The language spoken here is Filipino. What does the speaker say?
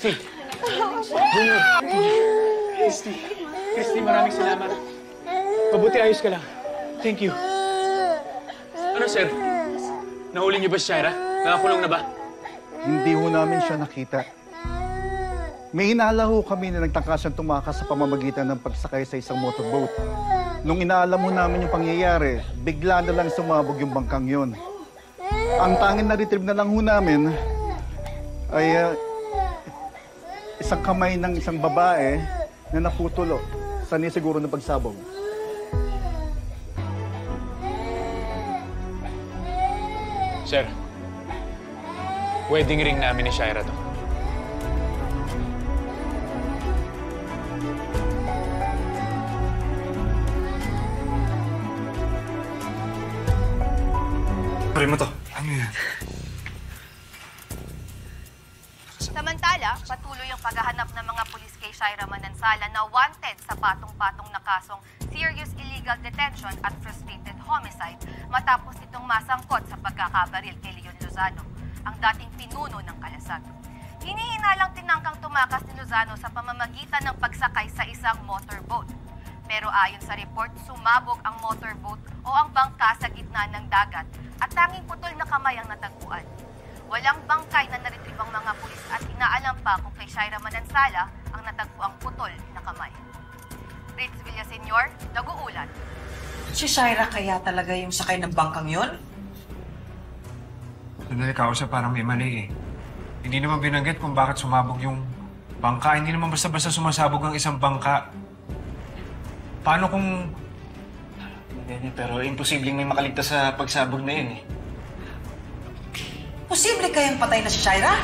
Christy! Junior! Christy! Christy, maraming salamat. Mabuti ayos ka lang. Thank you. Ano, sir? Nahuli niyo ba si Shaira? Nakakulong na ba? Hindi ho namin siya nakita. May inala ho kami na nagtangka siyang tumakas sa pamamagitan ng pagsakay sa isang motorboat. Nung inaalam ho namin yung pangyayari, bigla na lang sumabog yung bangkang yun. Ang tanging na-retrieve na lang ho namin ay isang kamay ng isang babae na naputulo. Saan niya siguro na pagsabog? Sir, wedding ring namin ni Shaira to. Pare mo to. Ano yan? Samantala, patuloy ang paghahanap ng mga pulis kay Shaira Manansala na wanted sa patong-patong na kasong serious illegal detention at frustrated homicide matapos itong masangkot sa pagkakabaril kay Leon Lozano, ang dating pinuno ng Kalasag. Hinihinalang tinangkang tumakas ni Lozano sa pamamagitan ng pagsakay sa isang motorboat. Pero ayon sa report, sumabog ang motorboat o ang bangka sa gitna ng dagat at tanging putol na kamay ang natagpuan. Walang bangkay na na-retrieve ang mga pulis at inaalam pa kung kay Shaira Manansala ang natagpuang putol na kamay. Ritz Villaseñor, nag-uulat. Si Shaira kaya talaga yung sakay ng bangkang yon? Sandali ka siya parang may mali eh. Hindi naman binanggit kung bakit sumabog yung bangka. Hindi naman basta-basta sumasabog ang isang bangka. Paano kung... Hindi, pero imposibleng may makaligtas sa pagsabog na yun eh. Posible kayang patay na si Shaira?